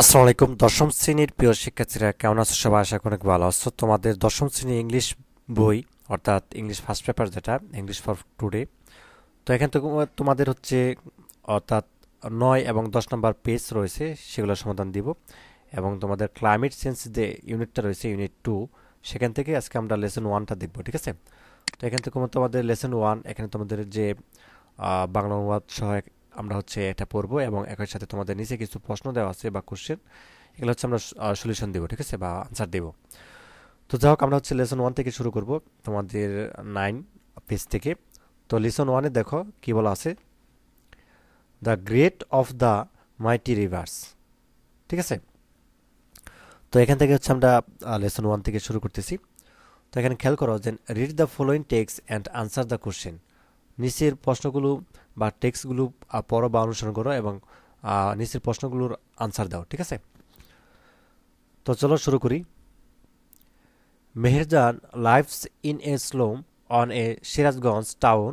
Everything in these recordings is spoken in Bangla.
আসসালামু আলাইকুম দশম শ্রেণীর প্রিয় শিক্ষার্থীরা কেমন আছো সবাই আশা করি অনেক ভালো আছো তোমাদের দশম শ্রেণীর ইংলিশ বই অর্থাৎ ইংলিশ ফার্স্ট পেপার যেটা ইংলিশ ফর টুডে তো এখান থেকে তোমাদের হচ্ছে অর্থাৎ 9 এবং 10 নম্বর পেজ রয়েছে সেগুলোর সমাধান দিব এবং তোমাদের ক্লাইমেট চেঞ্জ যে ইউনিটটা রয়েছে ইউনিট 2 সেখান থেকে আজকে আমরা লেসন 1টা দেখব ঠিক আছে। তো এখান থেকে তোমাদের লেসন 1 এখানে তোমাদের যে বাংলা অনুবাদ সহ আমরা হচ্ছে এটা পড়বো এবং একই সাথে তোমাদের নিচে কিছু প্রশ্ন দেওয়া আছে বা কোশ্চেন এগুলো হচ্ছে আমরা সলিউশন দেবো ঠিক আছে বা আনসার দেবো। তো যাই হোক আমরা হচ্ছে লেসন 1 থেকে শুরু করব তোমাদের 9 পেজ থেকে। তো লেসন 1-এ দেখো কি বলা আছে, the great of the mighty reverse, ঠিক আছে। তো এখান থেকে হচ্ছে আমরা লেসন 1 থেকে শুরু করতেছি। তো এখানে খেয়াল করো যে read the following text and answer the question, নিচের প্রশ্নগুলো বা টেক্সটগুলো পড়ো বা অনুসরণ করো এবং নিচের প্রশ্নগুলোর আনসার দাও ঠিক আছে। তো চলো শুরু করি। Meherjaan lives in a slum on a Sirajganj town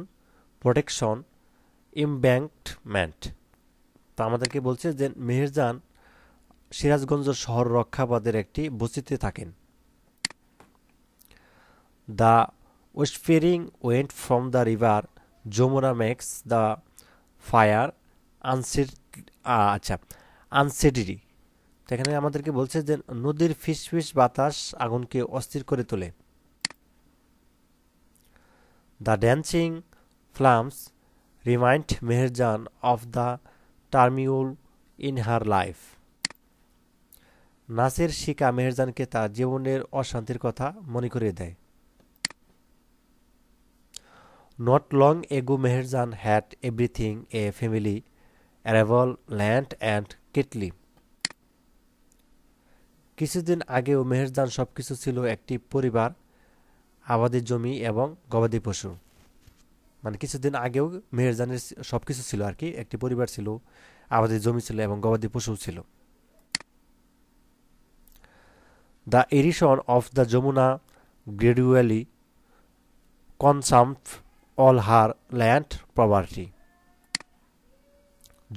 protection embankment. তো আমাদেরকে বলছে যে মেহেরজান সিরাজগঞ্জ শহর রক্ষাবাদের একটি বস্তিতে থাকেন। The westfaring wind from the river Jamuna makes the fire unset, আচ্ছা আনসেডিরি। তো এখানে আমাদেরকে বলছে যে নদীর ফিসফিস বাতাস আগুনকে অস্থির করে তোলে। The dancing flames remind Meherjaan of the turmoil in her life. নাচের শিকা মেহেরজানকে তার জীবনের অশান্তির কথা মনে করিয়ে দেয়। Not long ago Meherjaan had everything A family arrival land and kettle. কিছুদিন আগেও মেহেরজান সবকিছু ছিল একটি পরিবার, আবাদি জমি এবং গবাদি পশু। মানে কিছুদিন আগেও মেহেরজানের সবকিছু ছিল আর কি, একটি পরিবার ছিল, আবাদি জমি ছিল এবং গবাদি পশু ছিল। The erosion of the Jamuna gradually consume all her land property.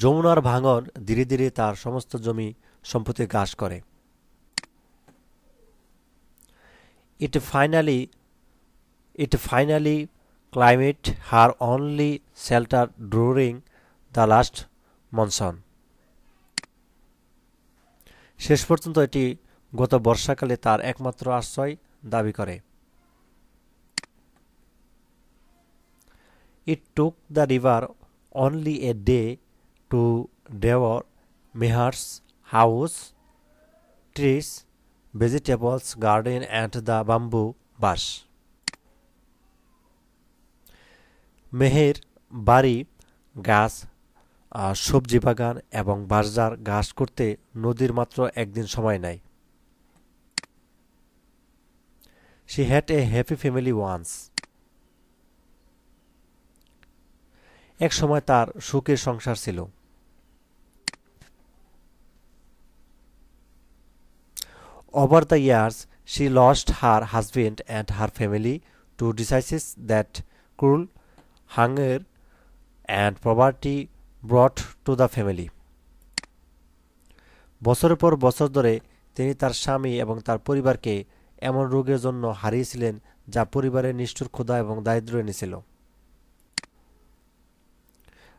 যমুনার ভাঙন ধীরে ধীরে তার সমস্ত জমি সম্পত্তি গ্রাস করে। It finally it finally claimed her only shelter during the last monsoon. শেষ পর্যন্ত এটি গত বর্ষাকালে তার একমাত্র আশ্রয় দাবি করে। It took the river only a day to devour Meher's house, trees, vegetables garden and the bamboo bush. Meher বাড়ি, গাছ, সবজি বাগান এবং বাজার ঘাস করতে নদীর মাত্র একদিন সময় নেয়। She had a happy family once. এক সময় তার সুখের সংসার ছিল। Over the years, she lost her husband and her family to diseases that cruel hunger and poverty brought to the family. বছরের পর বছর ধরে তিনি তার স্বামী এবং তার পরিবারকে এমন রোগের জন্য হারিয়েছিলেন যা পরিবারের নিষ্ঠুর ক্ষুধা এবং দারিদ্র্য এনেছিল।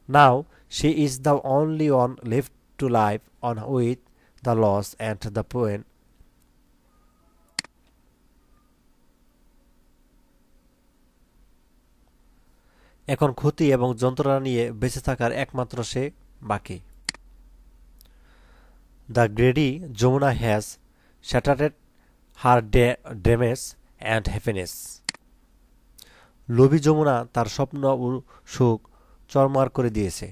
Now she is the only one left to live on with the loss and the pain. এখন ক্ষতি এবং যন্ত্রণা নিয়ে বেঁচে থাকার একমাত্র সে বাকি। The greedy Jamuna has shattered her dreams and happiness. লোভী যমুনা তার স্বপ্ন ও সুখ চরমার করে দিয়েছে।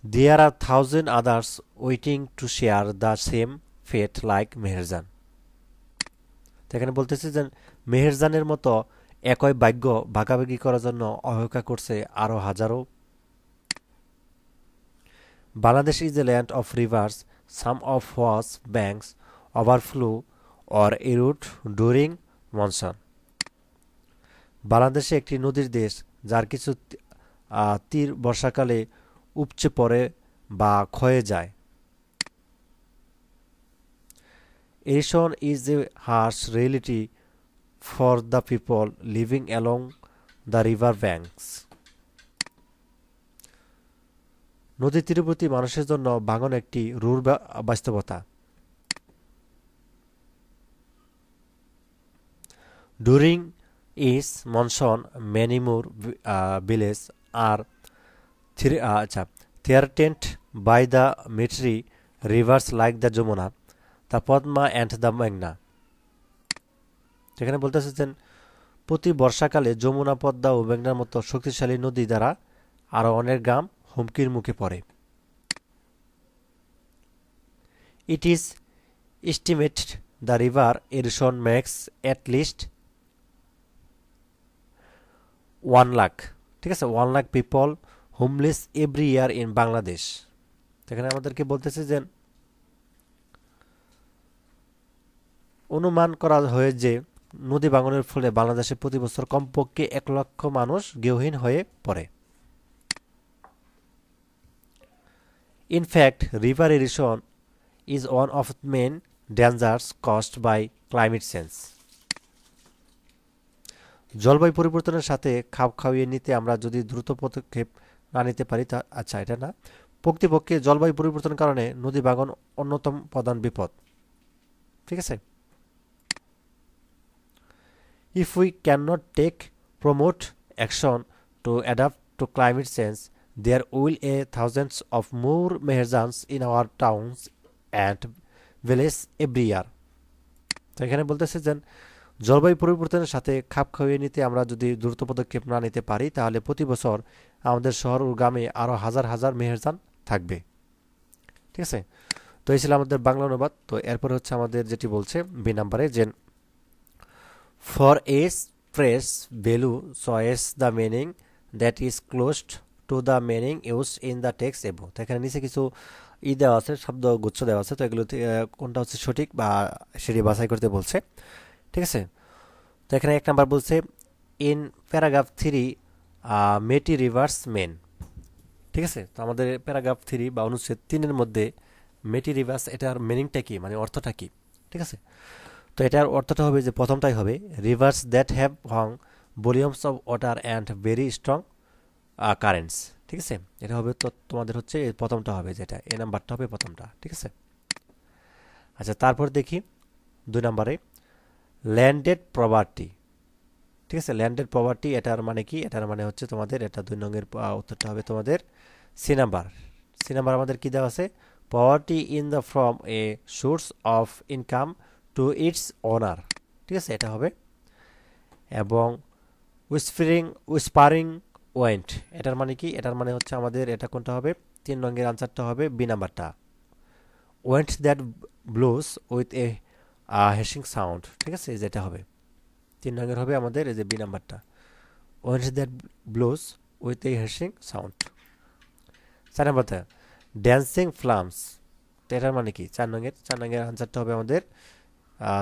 There are thousand others waiting to share the same fate like Meherjaan. এখানে বলতেছে যে মেহেরজানের মতো একই ভাগ্য ভাগাভাগি করার জন্য অপেক্ষা করছে আরো হাজারো। Bangladesh is a land of rivers, some of whose banks overflow or erode during monsoon. বাংলাদেশে একটি নদীর দেশ যার কিছু তীর বর্ষাকালে উপচে পড়ে বা ক্ষয়ে যায়। Erosion is a harsh reality for the people living along the river banks. নদীর তীরবর্তী মানুষের জন্য ভাঙন একটি রূঢ় বাস্তবতা। During this monsoon many more village are threatened by the mighty rivers like the Jamuna, the Padma and the মেঘনা। যেখানে বলতেছে যে প্রতি বর্ষাকালে যমুনা, পদ্মা ও মেঘনার মতো শক্তিশালী নদী দ্বারা আরও অনেক গ্রাম হুমকির মুখে পড়ে। It is estimated the river erosion makes at least 1 lakh, ঠিক আছে, 1 lakh people homeless every year in Bangladesh. এখানে আমাদেরকে বলতেছে যে অনুমান করা হয় যে নদী ভাঙনের ফলে বাংলাদেশে প্রতি বছর কমপক্ষে 1 লক্ষ মানুষ গৃহহীন হয়ে পড়ে। In fact, river erosion is one of the main dangers caused by climate change. জলবায়ু পরিবর্তনের সাথে খাপ খাইয়ে নিতে আমরা যদি দ্রুত পদক্ষেপ না নিতে পারি তা এটা না। প্রকৃতপক্ষে জলবায়ু পরিবর্তনের কারণে নদী ভাঙন অন্যতম প্রধান বিপদ, ঠিক আছে। If we cannot take promote action to adapt to climate change, there will be thousands of more Mahajans in our towns and villages every year. তো এখানে বলতেছে যে জলবায়ু পরিবর্তনের সাথে খাপ খাইয়ে নিতে আমরা যদি দ্রুত পদক্ষেপ না নিতে পারি তাহলে প্রতি বছর আমাদের শহর ও গ্রামে আরও হাজার হাজার মেহেরজান থাকবে, ঠিক আছে। তো এই ছিল আমাদের বাংলা অনুবাদ। তো এরপর হচ্ছে আমাদের যেটি বলছে বি নাম্বারে যে for each phrase below choose the meaning that is closest to the meaning use in the text above. তো এখানে নিচে কিছু দেওয়া আছে, শব্দ গুচ্ছ দেওয়া আছে। তো এগুলো কোনটা হচ্ছে সঠিক বা সেটি বাছাই করতে বলছে, ঠিক আছে। তো এখানে 1 নাম্বার বলছে ইন প্যারাগ্রাফ 3 মেটি রিভার্স মেন, ঠিক আছে। তো আমাদের প্যারাগ্রাফ 3 বা অনুচ্ছেদ 3-এর মধ্যে মেটি রিভার্স এটার মিনিংটা কি, মানে অর্থটা কি, ঠিক আছে। তো এটার অর্থটা হবে যে প্রথমটাই হবে rivers that have long volumes of water and very strong currents, ঠিক আছে। এটা হবে তো তোমাদের হচ্ছে প্রথমটা হবে, যেটা এ নাম্বারটা হবে প্রথমটা, ঠিক আছে। আচ্ছা, তারপর দেখি 2 নাম্বারে ল্যান্ডেড প্রপার্টি, ঠিক আছে। ল্যান্ডেড প্রপার্টি এটার মানে কি, এটার মানে হচ্ছে তোমাদের এটা 2 নংয়ের উত্তরটা হবে তোমাদের সি নাম্বার। সি নাম্বার আমাদের কি দেওয়া আছে, property in the from a source of income to its owner, ঠিক আছে, এটা হবে। এবং উইসপারিং ওয়েন্ট এটার মানে কি, এটার মানে হচ্ছে আমাদের এটা কোনটা হবে, 3 নংয়ের আনসারটা হবে বি নাম্বারটা, wind that blows with a hissing sound, ঠিক আছে, যেটা হবে 3 নংয়ের হবে আমাদের এই যে বি নাম্বারটা, wind that blows with a hissing sound. 4 নাম্বারটা ড্যান্সিং ফ্লামস, তো এটার মানে কি, 4 নংয়ের আনসারটা হবে আমাদের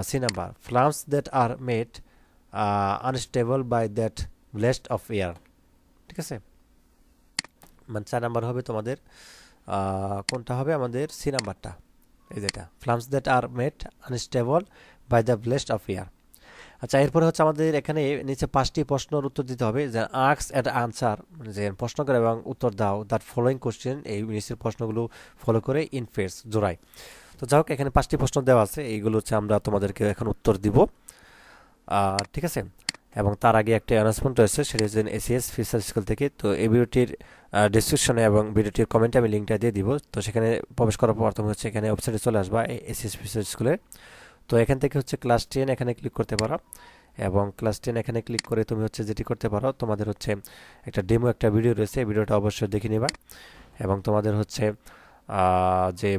C number, flames that are made unstable by that blast of air, ঠিক আছে। মানে 4 নাম্বার হবে তোমাদের কোনটা হবে আমাদের সি নাম্বারটা, এই যেটা flames that are made unstable by the blast of air. আচ্ছা, এরপরে হচ্ছে আমাদের এখানে নিচে 5টি প্রশ্নের উত্তর দিতে হবে, যে আস্ক এন্ড আনসার, মানে যে প্রশ্ন করে এবং উত্তর দাও দ্যাট ফলোইং কোশ্চেন, এই নিচের প্রশ্নগুলো ফলো করে ইন পেয়ার্স জোড়ায়। তো যাই হোক, এখানে 5টি প্রশ্ন দেওয়া আছে, এইগুলো হচ্ছে আমরা তোমাদেরকে এখন উত্তর দিব, ঠিক আছে। এবং তার আগে একটা অ্যানাউন্সমেন্ট রয়েছে, সেটা হচ্ছে এসিএস ফিউচার স্কুল থেকে। তো এই ভিডিওটির ডিসক্রিপশনে এবং ভিডিওটির কমেন্টে আমি লিঙ্কটা দিয়ে দিব। তো সেখানে প্রবেশ করার পর তুমি হচ্ছে এখানে ওয়েবসাইটে চলে আসবা এসিএস ফিউচার স্কুলের। তো এখান থেকে হচ্ছে ক্লাস 10 এখানে ক্লিক করতে পারো, এবং ক্লাস 10 এখানে ক্লিক করে তুমি হচ্ছে যেটি করতে পারো, তোমাদের হচ্ছে একটা ডেমো একটা ভিডিও রয়েছে, ভিডিওটা অবশ্যই দেখে নিবা। এবং তোমাদের হচ্ছে যে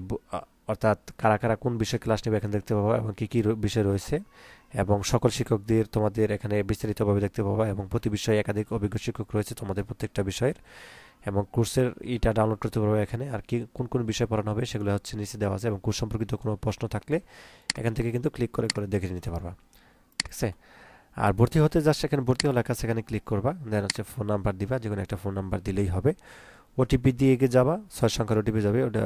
অর্থাৎ কারা কারা কোন বিষয়ে ক্লাস নেবে এখানে দেখতে পাবো, এবং কী কী বিষয় রয়েছে, এবং সকল শিক্ষকদের তোমাদের এখানে বিস্তারিতভাবে দেখতে পাবো। এবং প্রতি বিষয়ে একাধিক অভিজ্ঞ শিক্ষক রয়েছে তোমাদের প্রত্যেকটা বিষয়ের, এবং কোর্সের ইটা ডাউনলোড করতে পারবো এখানে। আর কি কোন কোন বিষয় পড়ানো হবে সেগুলো হচ্ছে নিচে দেওয়া আছে, এবং কোর্স সম্পর্কিত কোনো প্রশ্ন থাকলে এখান থেকে কিন্তু ক্লিক করে করে দেখে নিতে পারবা, ঠিক আছে। আর ভর্তি হতে জাস্ট এখানে ভর্তি হওয়া লেখা আছে, এখানে ক্লিক করবা, দেন হচ্ছে ফোন নাম্বার দিবা, যে কোনো একটা ফোন নাম্বার দিলেই হবে। ওটিপি দিয়ে এগিয়ে যাবা, 6 সংখ্যার ওটিপি যাবে, ওটা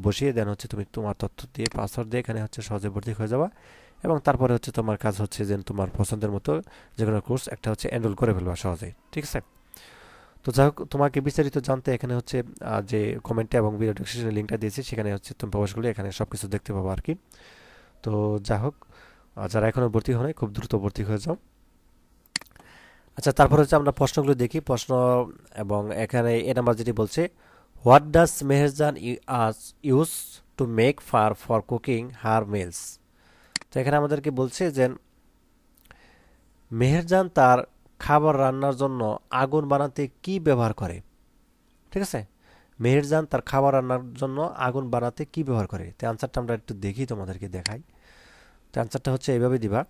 বসিয়ে দেন হচ্ছে তুমি তোমার তথ্য দিয়ে পাসওয়ার্ড দিয়ে এখানে হচ্ছে সহজে ভর্তি হয়ে যাবা। এবং তারপরে হচ্ছে তোমার কাজ হচ্ছে যে তোমার পছন্দের মতো যে কোনো কোর্স একটা হচ্ছে এনরোল করে ফেলবা সহজেই, ঠিক আছে। তো যাই হোক, তোমাকে বিস্তারিত জানতে এখানে হচ্ছে যে কমেন্টে এবং ভিডিও ডেসক্রিপশনে লিঙ্কটা দিয়েছি, সেখানে হচ্ছে তুমি প্রবেশ করলে এখানে সব কিছু দেখতে পাবো আর কি। তো যাই হোক, যারা এখনও ভর্তি হয় খুব দ্রুত ভর্তি হয়ে যাও। আচ্ছা, তারপর হচ্ছে আমরা প্রশ্নগুলো দেখি, প্রশ্ন। এবং এখানে এ নাম্বার যেটি বলছে, what does Meherjaan use to make fire for cooking her meals. তো এখানে আমাদেরকে বলছে যে মেহেরজান তার খাবার রান্নার জন্য আগুন বানাতে কি ব্যবহার করে, ঠিক আছে। মেহেরজান তার খাবার রান্নার জন্য আগুন বানাতে কি ব্যবহার করে। তো আনসারটা আমরা একটু দেখি, তোমাদেরকে দেখাই। তো আনসারটা হচ্ছে এইভাবে দিবা,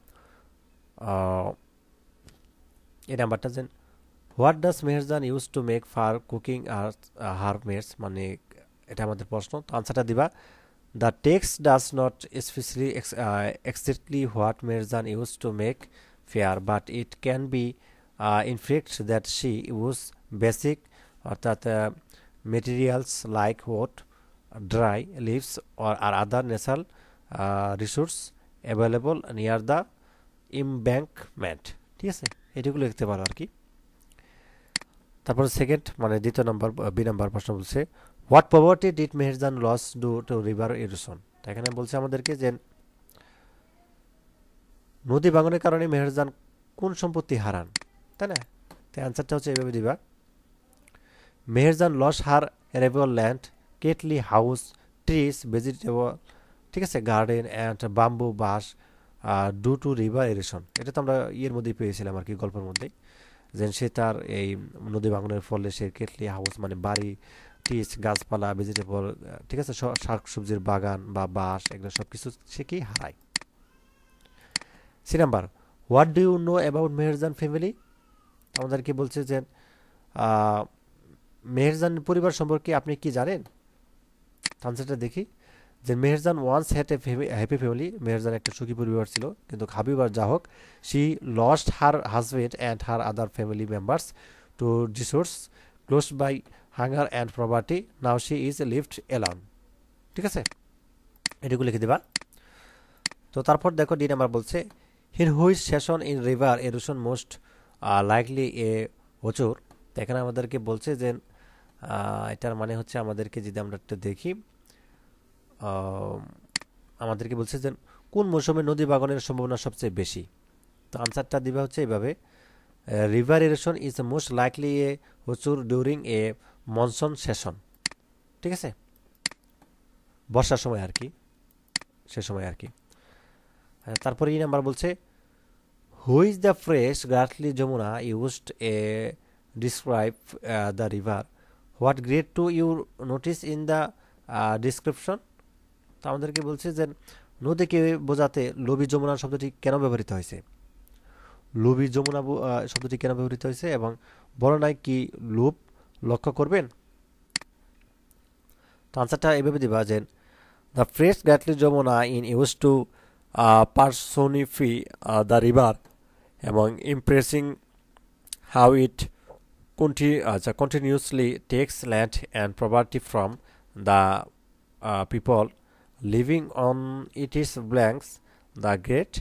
এই নাম্বারটা যে what does Meherjaan use to make fire cooking আর হার মেডস, মানে এটা আমাদের প্রশ্ন। তো আনসারটা দিবা, the text does not specially exactly what Meherjaan use to make fire, but it can be inferred that she use basic, অর্থাৎ materials like wood, dry leaves or other natural resource available near the embankment, ঠিক আছে। এটুকু লিখতে পারো আর কি। তারপর সেকেন্ড মানে দ্বিতীয় নম্বর বি নাম্বার প্রশ্ন বলছে, what poverty did Meherjan lose due to river erosion. তো এখানে বলছে আমাদেরকে যে নদী ভাঙনের কারণে মেহেরজান কোন সম্পত্তি হারান, তাই না। তো অ্যান্সারটা হচ্ছে এইভাবে দিবা, Meherjaan loses her arable land, cattle house, trees, vegetable, ঠিক আছে, garden and bamboo bush due to river erosion. এটা তো আমরা ইয়ের মধ্যেই পেয়েছিলাম আর কি, গল্পের মধ্যেই, যে সে তার এই নদী ভাঙনের ফলে সে কেটলি হাউস মানে বাড়ি, ট্রিজ গাছপালা, ভেজিটেবল, ঠিক আছে, শাক সবজির বাগান বা বাস, এগুলো সব কিছু সে কি হারায়। C number, what do you know about Meherjan family. আমাদেরকে বলছে যে মেহেরজান পরিবার সম্পর্কে আপনি কি জানেন। আনসারটা দেখি, যে Meherjaan once had a happy family, Meherjaan একটা সুখী পরিবার ছিল, কিন্তু হাবিবার যা হোক, she lost her husband and her other family members to disease close by hunger and property, now she is lived alone, ঠিক আছে, এটুকু লিখে দিবা। তো তারপর দেখো ডি নাম্বার বলছে, in which session in river erosion most likely a occur. তো এখানে আমাদেরকে বলছে যে এটার মানে হচ্ছে আমাদেরকে যদি আমরা একটু দেখি, আমাদেরকে বলছে যে কোন মৌসুমে নদী ভাঙনের সম্ভাবনা সবচেয়ে বেশি। তো আনসারটা দিবা হচ্ছে এইভাবে, river erosion is most likely a occur during a monsoon session, ঠিক আছে, বর্ষার সময় আর কি, সে সময় আর কি। তারপরে এই নাম্বার বলছে, who is the fresh greatly Jamuna used a describe the river, what grade to you notice in the description. তো আমাদেরকে বলছে যে নদীকে বোঝাতে লোভী যমুনা শব্দটি কেন ব্যবহৃত হয়েছে, লোভী যমুনা শব্দটি কেন ব্যবহৃত হয়েছে এবং বর্ণনায় কি লোভ লক্ষ্য করবেন। তো আনসারটা এভাবে দিবা যে the fresh greatly Jamuna in use to personify the river এবং impressing how it continuously takes land and property from the people living on its banks, the great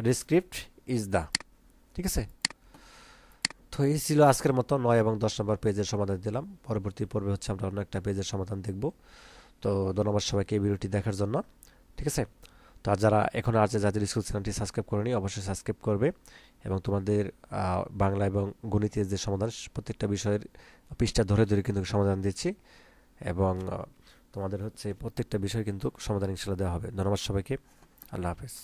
descript is the, ঠিক আছে। তো এই ছিল আজকের মতো 9 এবং 10 নম্বর পেজের সমাধান দিলাম। পরবর্তী পর্বে হচ্ছে আমরা অন্য একটা পেজের সমাধান দেখব। তো ধন্যবাদ সবাইকে এই ভিডিওটি দেখার জন্য, ঠিক আছে। তো যারা এখনো আছে যাদের স্কুল চ্যানেলটি সাবস্ক্রাইব করেনি অবশ্যই সাবস্ক্রাইব করবে, এবং তোমাদের বাংলা এবং গণিতের যে সমাধান প্রত্যেকটা বিষয়ের পৃষ্ঠা ধরে ধরে কিন্তু সমাধান দিচ্ছি, এবং তোমাদের হচ্ছে প্রত্যেকটা বিষয় কিন্তু সমাধান ইনশাআল্লাহ দেওয়া হবে। ধন্যবাদ সবাইকে, আল্লাহ হাফেজ।